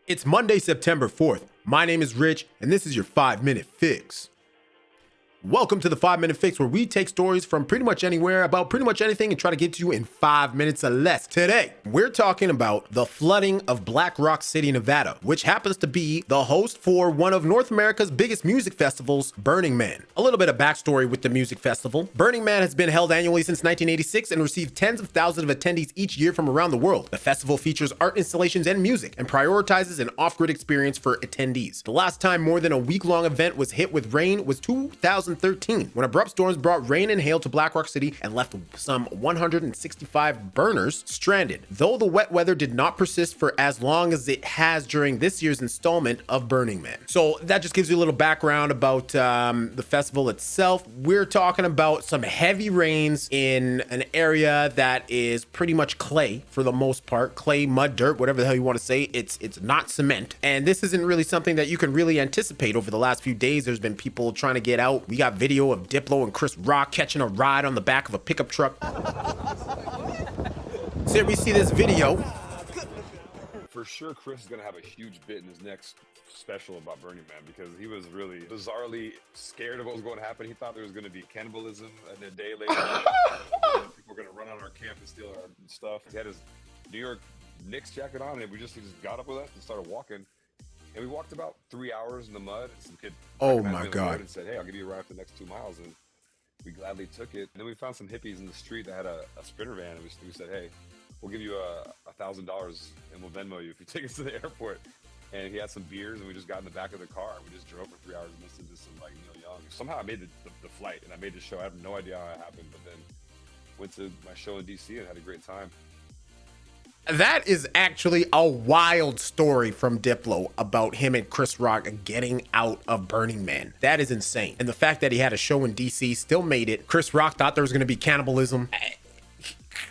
It's Monday, September 4th. My name is Rich, and this is your 5-Minute Fix. Welcome to the 5-Minute Fix, where we take stories from pretty much anywhere about pretty much anything and try to get to you in 5 minutes or less. Today, we're talking about the flooding of Black Rock City, Nevada, which happens to be the host for one of North America's biggest music festivals, Burning Man. A little bit of backstory with the music festival. Burning Man has been held annually since 1986 and received tens of thousands of attendees each year from around the world. The festival features art installations and music and prioritizes an off-grid experience for attendees. The last time more than a week-long event was hit with rain was 2013, when abrupt storms brought rain and hail to Black Rock City and left some 165 burners stranded. Though the wet weather did not persist for as long as it has during this year's installment of Burning Man. So that just gives you a little background about the festival itself. We're talking about some heavy rains in an area that is pretty much clay for the most part. Clay, mud, dirt, whatever the hell you want to say. It's not cement. And this isn't really something that you can really anticipate over the last few days. There's been people trying to get out. We got video of Diplo and Chris catching a ride on the back of a pickup truck. So here we see this video. For sure, Chris is going to have a huge bit in his next special about Burning Man, because he was really bizarrely scared of what was going to happen. He thought there was going to be cannibalism, and a day later, people were going to run on our camp and steal our stuff. He had his New York Knicks jacket on, and he just got up with us and started walking. And we walked about 3 hours in the mud. Some kid my God, and said, "Hey, I'll give you a ride for the next 2 miles." And we gladly took it. And then we found some hippies in the street that had a Sprinter van, and we said, "Hey, we'll give you $1,000 and we'll Venmo you if you take us to the airport." And he had some beers, and we just got in the back of the car. We just drove for 3 hours and listened to some Neil Young. Somehow I made the flight, and I made the show. I have no idea how it happened, but then went to my show in DC and had a great time. That is actually a wild story from Diplo about him and Chris Rock getting out of Burning Man. That is insane. And the fact that he had a show in DC still made it. Chris Rock thought there was going to be cannibalism.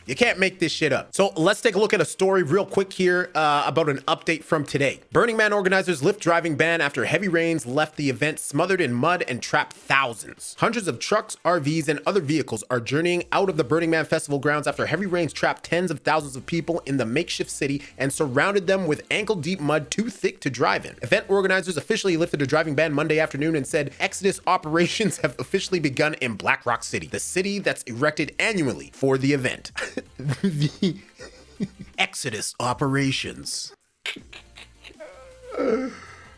You can't make this shit up. So let's take a look at a story real quick here about an update from today. Burning Man organizers lift driving ban after heavy rains left the event smothered in mud and trapped thousands. Hundreds of trucks, RVs, and other vehicles are journeying out of the Burning Man festival grounds after heavy rains trapped tens of thousands of people in the makeshift city and surrounded them with ankle-deep mud too thick to drive in. Event organizers officially lifted a driving ban Monday afternoon and said exodus operations have officially begun in Black Rock City, the city that's erected annually for the event. The exodus operations.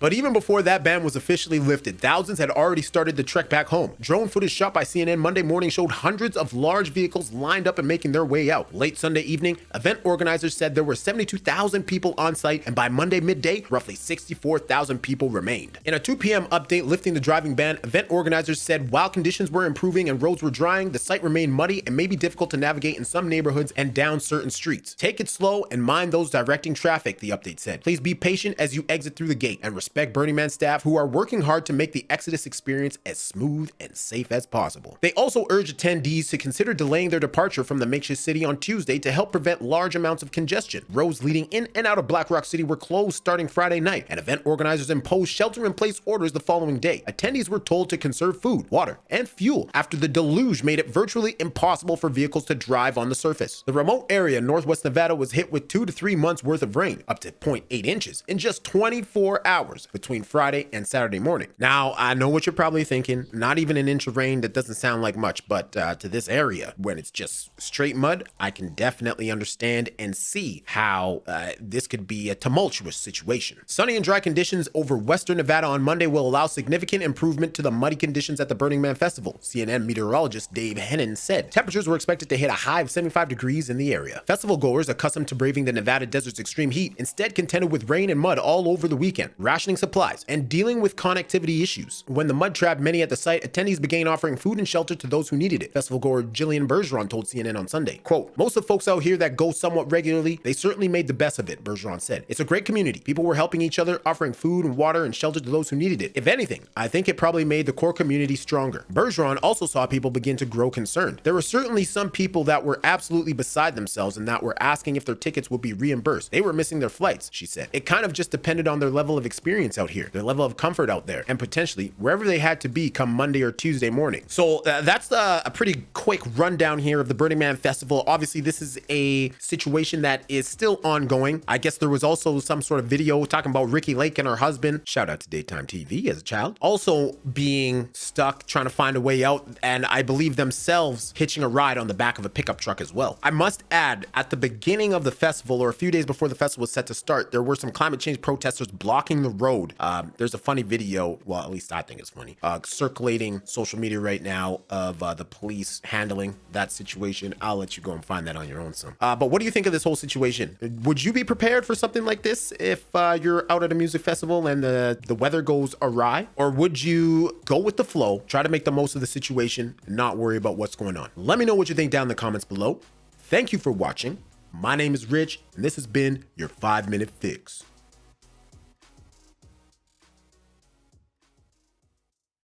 But even before that ban was officially lifted, thousands had already started the trek back home. Drone footage shot by CNN Monday morning showed hundreds of large vehicles lined up and making their way out. Late Sunday evening, event organizers said there were 72,000 people on site, and by Monday midday, roughly 64,000 people remained. In a 2 p.m. update lifting the driving ban, event organizers said while conditions were improving and roads were drying, the site remained muddy and may be difficult to navigate in some neighborhoods and down certain streets. Take it slow and mind those directing traffic, the update said. Please be patient as you exit through the gate and respect Burning Man staff who are working hard to make the exodus experience as smooth and safe as possible. They also urged attendees to consider delaying their departure from the makeshift city on Tuesday to help prevent large amounts of congestion. Roads leading in and out of Black Rock City were closed starting Friday night, and event organizers imposed shelter-in-place orders the following day. Attendees were told to conserve food, water, and fuel after the deluge made it virtually impossible for vehicles to drive on the surface. The remote area in Northwest Nevada was hit with 2 to 3 months worth of rain, up to 0.8 inches, in just 24 hours between Friday and Saturday morning. Now, I know what you're probably thinking. Not even an inch of rain, that doesn't sound like much, but to this area, when it's just straight mud, I can definitely understand and see how this could be a tumultuous situation. Sunny and dry conditions over western Nevada on Monday will allow significant improvement to the muddy conditions at the Burning Man Festival, CNN meteorologist Dave Hennon said. Temperatures were expected to hit a high of 75 degrees in the area. Festival goers accustomed to braving the Nevada desert's extreme heat instead contended with rain and mud all over the weekend, rationing supplies and dealing with connectivity issues. When the mud trapped many at the site, attendees began offering food and shelter to those who needed it. Festival goer Jillian Bergeron told CNN on Sunday, quote, "Most of the folks out here that go somewhat regularly, they certainly made the best of it," Bergeron said. "It's a great community. People were helping each other, offering food and water and shelter to those who needed it. If anything, I think it probably made the core community stronger." Bergeron also saw people begin to grow concerned. There were certainly some people that were absolutely beside themselves and that were asking if their tickets would be reimbursed. They were missing their flights, she said. It kind of just depended on their level of experience experience out here, their level of comfort out there, and potentially wherever they had to be come Monday or Tuesday morning. So that's a pretty quick rundown here of the Burning Man Festival. Obviously, this is a situation that is still ongoing. I guess there was also some sort of video talking about Ricky Lake and her husband, shout out to Daytime TV as a child, also being stuck trying to find a way out, and I believe themselves hitching a ride on the back of a pickup truck as well. I must add, at the beginning of the festival, or a few days before the festival was set to start, there were some climate change protesters blocking the road. There's a funny video, well, at least I think it's funny, circulating social media right now of the police handling that situation. I'll let you go and find that on your own, son. But what do you think of this whole situation? Would you be prepared for something like this if you're out at a music festival and the weather goes awry? Or would you go with the flow, try to make the most of the situation, and not worry about what's going on? Let me know what you think down in the comments below. Thank you for watching. My name is Rich, and this has been your 5-Minute Fix.